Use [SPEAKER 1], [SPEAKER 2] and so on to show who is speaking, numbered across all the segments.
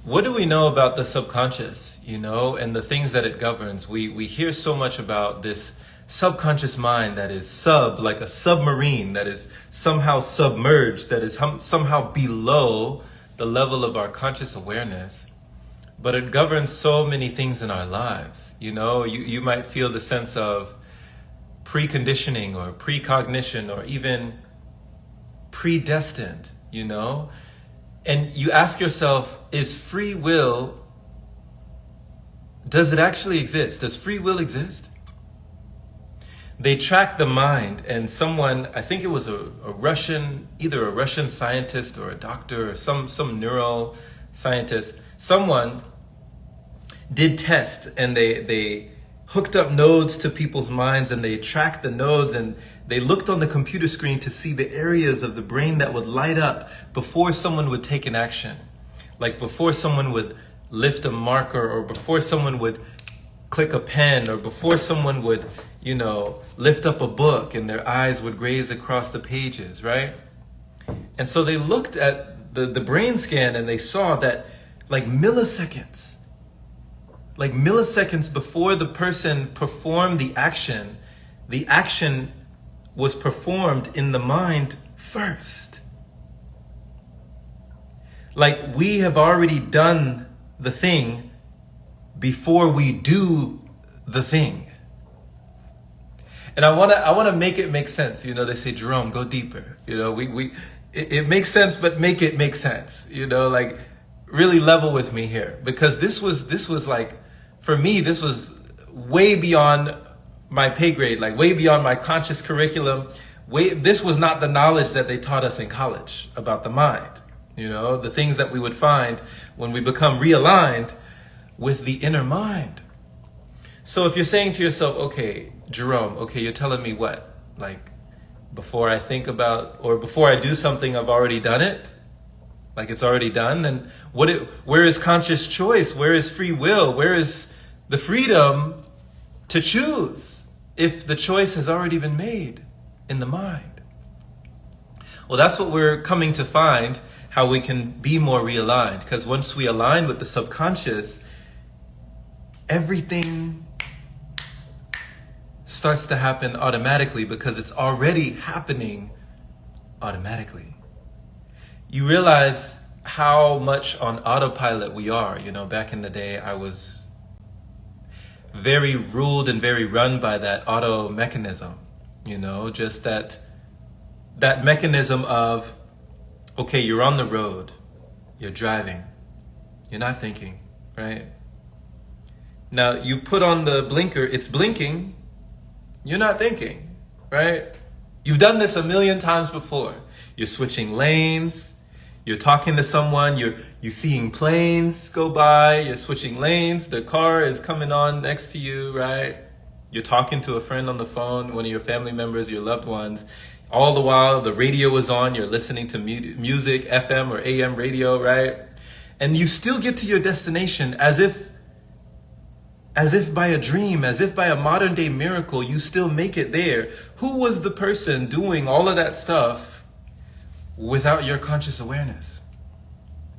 [SPEAKER 1] What do we know about the subconscious, and the things that it governs? We hear so much about this subconscious mind that is like a submarine, that is somehow submerged, that is somehow below the level of our conscious awareness. But it governs so many things in our lives. You might feel the sense of preconditioning or precognition or even predestined, And you ask yourself, is free will, does it actually exist? Does free will exist? They tracked the mind, and someone, I think it was a Russian, either a Russian scientist or a doctor or some neuroscientist, someone did tests, and they hooked up nodes to people's minds, and they tracked the nodes, and they looked on the computer screen to see the areas of the brain that would light up before someone would take an action. Like before someone would lift a marker, or before someone would click a pen, or before someone would, lift up a book and their eyes would graze across the pages, right? And so they looked at the brain scan, and they saw that like milliseconds before the person performed the action was performed in the mind first. Like we have already done the thing before we do the thing. And I want to make it make sense. They say, Jerome, go deeper. It makes sense, but make it make sense. Like really level with me here, because this was like, for me, this was way beyond my pay grade, like way beyond my conscious curriculum. This was not the knowledge that they taught us in college about the mind. The things that we would find when we become realigned with the inner mind. So if you're saying to yourself, okay, Jerome, okay, you're telling me what? Like before I think about, or before I do something, I've already done it? Like it's already done? Then where is conscious choice? Where is free will? Where is the freedom to choose if the choice has already been made in the mind? Well, that's what we're coming to find, how we can be more realigned. Because once we align with the subconscious, everything starts to happen automatically, because it's already happening automatically. You realize how much on autopilot we are. Back in the day, I was very ruled and very run by that auto mechanism, just that mechanism of, okay, you're on the road, you're driving, you're not thinking, right? Now you put on the blinker, it's blinking, you're not thinking, right? You've done this a million times before. You're switching lanes, you're talking to someone, you're seeing planes go by, you're switching lanes, the car is coming on next to you, right? You're talking to a friend on the phone, one of your family members, your loved ones. All the while the radio is on, you're listening to music, FM or AM radio, right? And you still get to your destination as if by a dream, as if by a modern day miracle, you still make it there. Who was the person doing all of that stuff without your conscious awareness?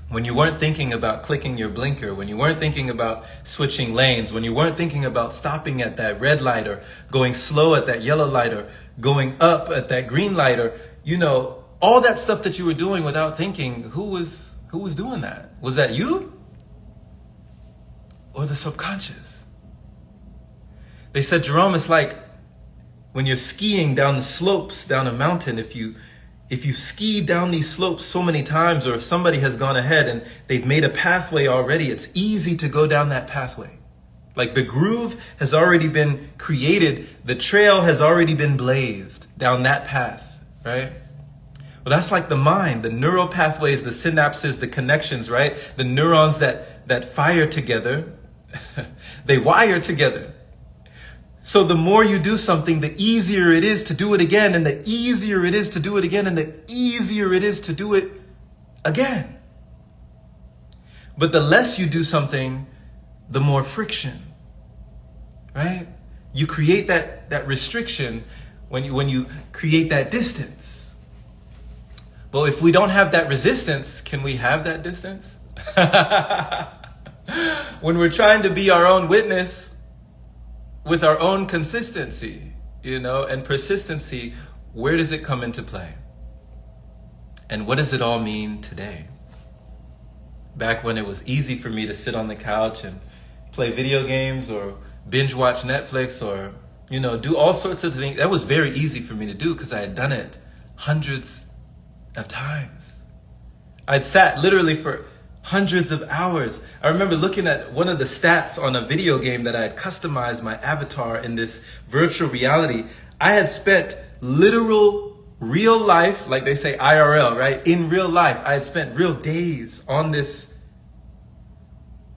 [SPEAKER 1] When you weren't thinking about clicking your blinker, when you weren't thinking about switching lanes, when you weren't thinking about stopping at that red light, or going slow at that yellow light, or going up at that green light, or, all that stuff that you were doing without thinking, who was doing that? Was that you? Or the subconscious? They said, Jerome, it's like when you're skiing down the slopes, down a mountain, if you ski down these slopes so many times, or if somebody has gone ahead and they've made a pathway already, it's easy to go down that pathway. Like the groove has already been created, the trail has already been blazed down that path, right? Well, that's like the mind, the neural pathways, the synapses, the connections, right? The neurons that fire together, they wire together. So the more you do something, the easier it is to do it again, and the easier it is to do it again, and the easier it is to do it again. But the less you do something, the more friction, right? You create that restriction when you create that distance. Well, if we don't have that resistance, can we have that distance? When we're trying to be our own witness with our own consistency, and persistency, where does it come into play? And what does it all mean today? Back when it was easy for me to sit on the couch and play video games or binge watch Netflix or, do all sorts of things. That was very easy for me to do because I had done it hundreds of times. I'd sat literally for hundreds of hours. I remember looking at one of the stats on a video game that I had customized my avatar in this virtual reality. I had spent literal real life, like they say IRL, right? In real life, I had spent real days on this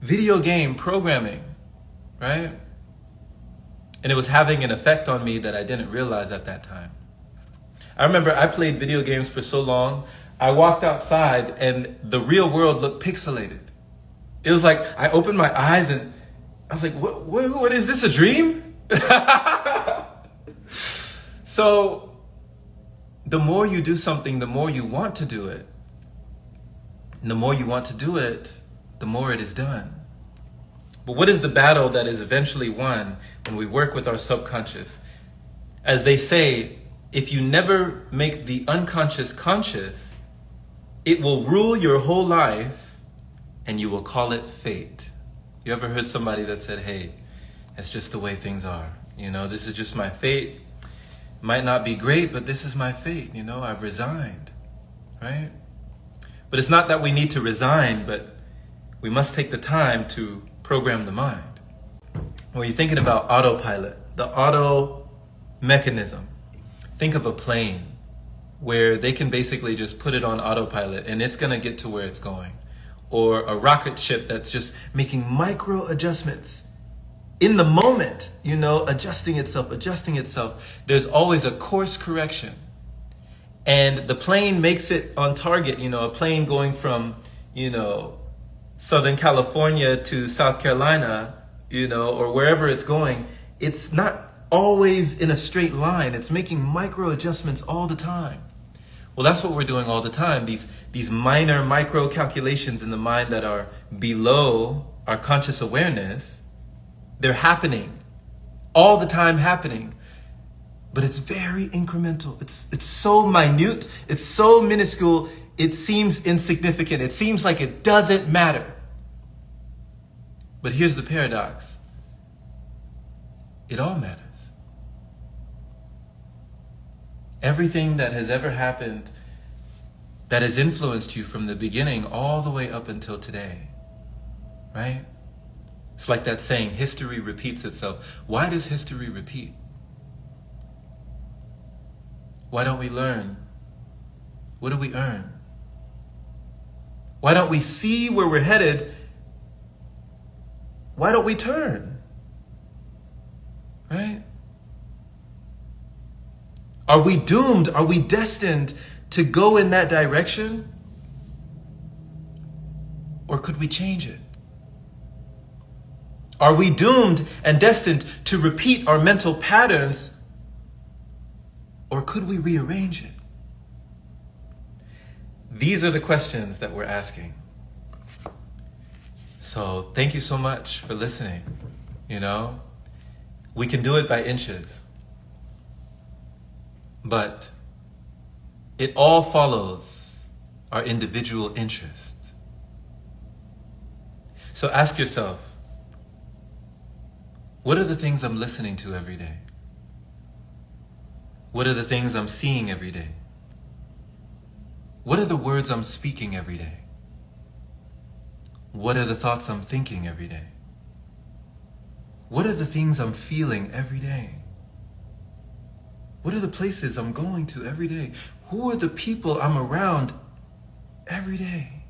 [SPEAKER 1] video game programming, right? And it was having an effect on me that I didn't realize at that time. I remember I played video games for so long, I walked outside and the real world looked pixelated. It was like I opened my eyes and I was like, what is this, a dream? So the more you do something, the more you want to do it. And the more you want to do it, the more it is done. But what is the battle that is eventually won when we work with our subconscious? As they say, if you never make the unconscious conscious, it will rule your whole life and you will call it fate. You ever heard somebody that said, hey, that's just the way things are. This is just my fate. Might not be great, but this is my fate. I've resigned, right? But it's not that we need to resign, but we must take the time to program the mind. When you're thinking about autopilot, the auto mechanism, think of a plane where they can basically just put it on autopilot and it's going to get to where it's going. Or a rocket ship that's just making micro adjustments in the moment, adjusting itself. There's always a course correction. And the plane makes it on target, a plane going from, Southern California to South Carolina, or wherever it's going. It's not always in a straight line. It's making micro adjustments all the time. Well, that's what we're doing all the time. These minor micro calculations in the mind that are below our conscious awareness, they're happening, all the time happening. But it's very incremental. It's so minute, it's so minuscule, it seems insignificant. It seems like it doesn't matter. But here's the paradox. It all matters. Everything that has ever happened that has influenced you from the beginning all the way up until today, right? It's like that saying, history repeats itself. Why does history repeat? Why don't we learn? What do we earn? Why don't we see where we're headed? Why don't we turn? Right? Are we doomed? Are we destined to go in that direction? Or could we change it? Are we doomed and destined to repeat our mental patterns? Or could we rearrange it? These are the questions that we're asking. So thank you so much for listening. We can do it by inches. But it all follows our individual interest. So ask yourself, what are the things I'm listening to every day? What are the things I'm seeing every day? What are the words I'm speaking every day? What are the thoughts I'm thinking every day? What are the things I'm feeling every day? What are the places I'm going to every day? Who are the people I'm around every day?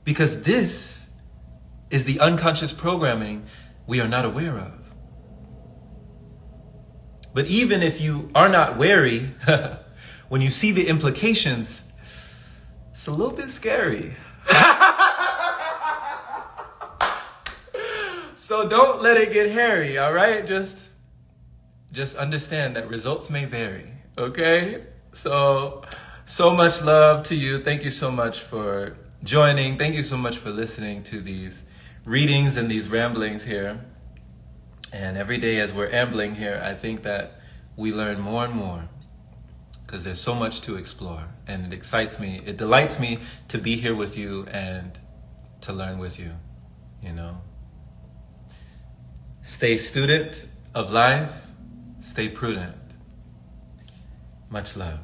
[SPEAKER 1] Because this is the unconscious programming we are not aware of. But even if you are not wary, when you see the implications, it's a little bit scary. So don't let it get hairy, all right? Just understand that results may vary, okay? So much love to you. Thank you so much for joining. Thank you so much for listening to these readings and these ramblings here. And every day as we're ambling here, I think that we learn more and more because there's so much to explore. And it excites me, it delights me to be here with you and to learn with you, you know. Stay student of life, stay prudent. Much love.